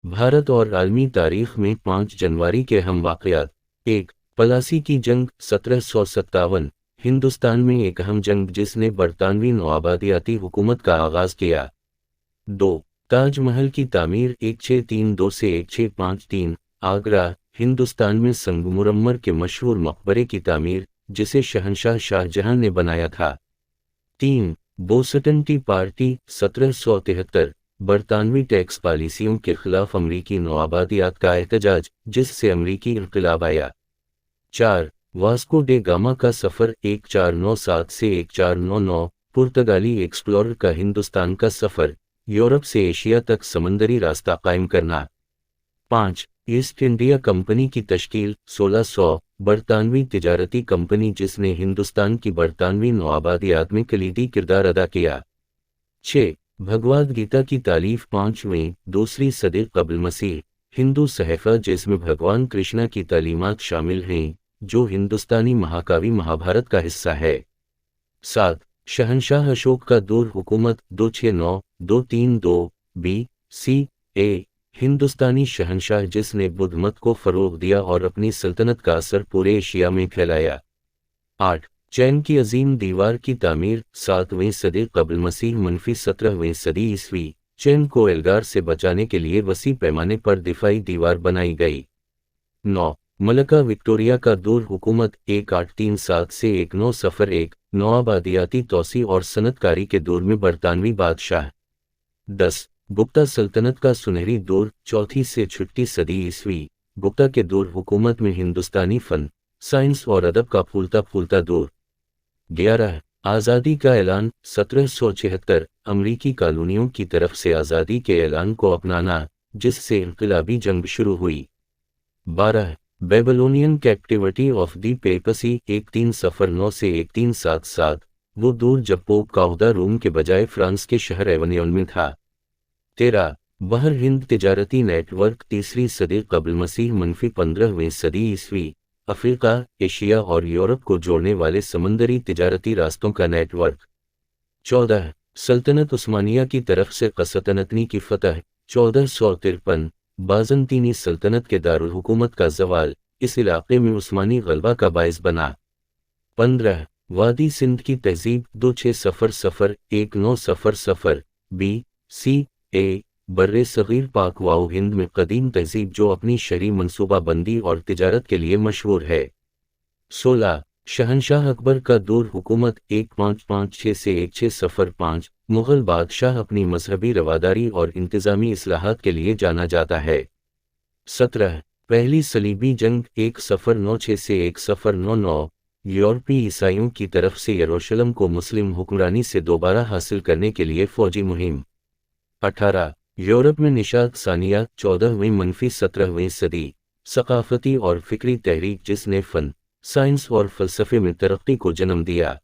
भारत और आलमी तारीख में 5 जनवरी के अहम वाक़यात। 1. पलासी की जंग 1757, हिंदुस्तान में एक अहम जंग जिसने बरतानवी नौआबादियाती हुकूमत का आगाज़ किया। 2. ताजमहल की तामीर 1632 से 1653, आगरा, हिंदुस्तान में संगमरमर के मशहूर मकबरे की तामीर, जिसे शहंशाह शाहजहां ने बनाया था। 3. बोस्टन टी पार्टी 1773, बरतानवी टैक्स पॉलिसियों के खिलाफ अमरीकी नौआबादियात का एहतजाज, जिससे अमरीकी इनकलाब आया। 4. वास्को डे गामा का सफ़र 1497 से 1499, पुर्तगाली एक्सप्लोरर का हिंदुस्तान का सफ़र, यूरोप से एशिया तक समंदरी रास्ता कायम करना। 5. ईस्ट इंडिया कंपनी की तश्कील 1600, बरतानवी तिजारती कंपनी जिसने हिंदुस्तान की बरतानवी नौआबादियात में कलीदी किरदार अदा किया। 6. भगवद गीता की तालीफ 5वीं दूसरी सदी क़ब्ल मसीह, हिंदू सहफ़ा जिसमें भगवान कृष्णा की तालीमात शामिल हैं, जो हिंदुस्तानी महाकाव्य महाभारत का हिस्सा है। 7. शहंशाह अशोक का दौर हुकूमत 269-232 BCE, हिंदुस्तानी शहंशाह जिसने बुद्ध मत को फ़रोग़ दिया और अपनी सल्तनत का असर पूरे एशिया में फैलाया। 8. चैन की अजीम दीवार की तामीर 7वीं सदी क़ब्ल मसीह मनफी 17वीं सदी ईस्वी, चैन को एल्गार से बचाने के लिए वसी पैमाने पर दिफाई दीवार बनाई गई। 9. मलका विक्टोरिया का दौर हुकूमत 1837 से 1901, नौआबादियाती तोसी और सनतकारी के दौर में बरतानवी बादशाह। 10. गुप्ता सल्तनत का सुनहरी दौर 4वीं से 6वीं सदी ईस्वी, गुप्ता के दौर हुकूमत में हिंदुस्तानी फ़न, साइंस और अदब का फूलता दौर। 11. आज़ादी का ऐलान 1776, अमरीकी कॉलोनियों की तरफ से आज़ादी के ऐलान को अपनाना, जिससे इनकलाबी जंग शुरू हुई। 12. Babylonian captivity of the Pepsi 1309 से 1377, वो दौर जब पोप का ओहदा रोम के बजाय फ्रांस के शहर एवनियन में था। 13. बहर हिंद तिजारती नेटवर्क 3री सदी क़ब्ल मसीह मनफी 15वीं सदी ईस्वी, अफ्रीका, एशिया और यूरोप को जोड़ने वाले समंदरी तिजारती रास्तों का नेटवर्क। 14. सल्तनत उस्मानिया की तरफ से क़स्तांतनी की फ़तह 1453, बाज़ंतीनी सल्तनत के दारुल हुकूमत का ज़वाल, इस इलाक़े में उस्मानी ग़लबा का बाइस बना। 15. वादी सिंध की तहज़ीब 2600 1900 BCE, बर्रे सग़ीर पाक वाओ हिंद में कदीम तहज़ीब जो अपनी शरई मनसूबा बंदी और तिजारत के लिए मशहूर है। 16. शहंशाह अकबर का दौर हुकूमत 1556 से 1605, मुग़ल बादशाह अपनी मजहबी रवादारी और इंतज़ामी इस्लाहात के लिए जाना जाता है। 17. पहली सलीबी जंग 1096 से 1099, यूरोपी ईसाइयों की तरफ से यरूशलेम को मुस्लिम हुक्मरानी से दोबारा हासिल करने के लिए फ़ौजी मुहिम। 18. यूरोप में निशात सानिया 14वीं मनफी 17वीं सदी, सकाफ़ती और फ़िक्री तहरीक जिसने फ़न, साइंस और फ़लसफ़े में तरक्की को जन्म दिया।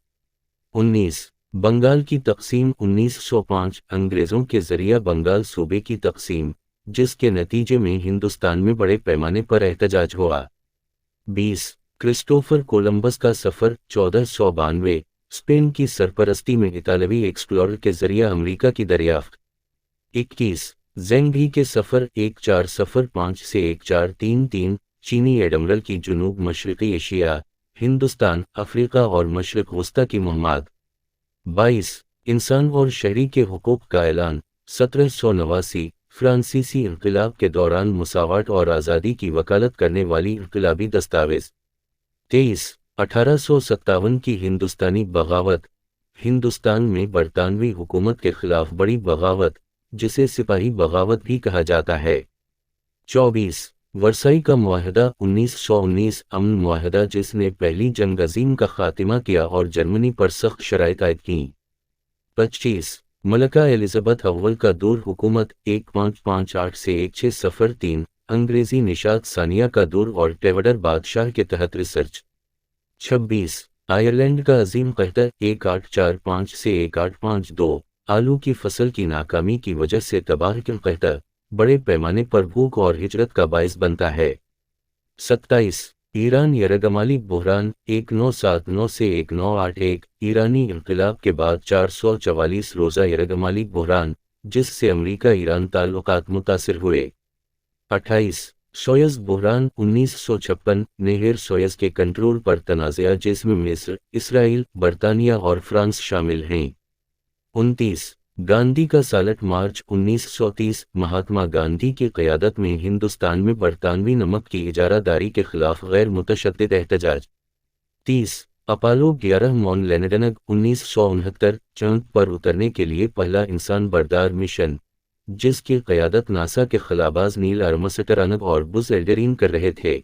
19. बंगाल की तक़सीम 1905, अंग्रेज़ों के ज़रिया बंगाल सूबे की तक़सीम, जिसके नतीजे में हिंदुस्तान में बड़े पैमाने पर एहतजाज हुआ। 20. क्रिस्टोफर कोलंबस का सफ़र 1492, स्पेन की सरपरस्ती में इतालवी एक्सप्लोरर के ज़रिया अमरीका की दरियाफ़्त। 21. ज़ेंग भी के सफ़र 1405 से 1433, चीनी एडमरल की जुनूब मशरक़ी एशिया, हिंदुस्तान, अफ्रीका और मशरक़ वस्ता की मुहिम्मात। 22. इंसान और शहरी के हुकूक़ का ऐलान 1789, फ्रांसीसी इनक़लाब के दौरान मुसावाट और आज़ादी की वकालत करने वाली इनक़लाबी दस्तावेज़। 23. 1857 की हिंदुस्तानी बगावत, हिंदुस्तान में बरतानवी हुकूमत के ख़िलाफ़ बड़ी बगावत, जिसे सिपाही बगावत भी कहा जाता है। 24. वर्साई का मुआहदा 1919, अमन मुआहदा जिसने पहली जंग अज़ीम का ख़ात्मा किया और जर्मनी पर सख्त शराइत आयद की। 25. मलका एलिज़ाबेथ अव्वल का दौर हुकूमत 1558 से 1603, अंग्रेज़ी निशात सानिया का दौर और टेवडर बादशाह के तहत रिसर्च। 26. आयरलैंड का अजीम कहता 1845 से 1852, आलू की फसल की नाकामी की वजह से तबाह का कहता, बड़े पैमाने पर भूख और हिजरत का बाइस बनता है। 27. ईरान यरगमाली बहरान 1979 से 1981, ईरानी इनक़िलाब के बाद 444 रोज़ा यरगमाली बहरान, जिससे अमरीका ईरान ताल्लुकात मुतासिर हुए। 28 سویز بحران 1956 نہر سویز کے کنٹرول پر تنازعہ جس میں مصر، اسرائیل، برطانیہ اور فرانس شامل ہیں۔ 29 گاندھی کا سالٹ مارچ 1930 مہاتما گاندھی کی قیادت میں ہندوستان میں برطانوی نمک کی اجارہ داری کے خلاف غیر متشدد احتجاج۔ 30 اپالو 11 مون لینڈنگ 1969 چاند پر اترنے کے لیے پہلا انسان بردار مشن، جس کی قیادت ناسا کے خلاباز نیل ارمسٹرانگ اور بز ایلڈرین کر رہے تھے۔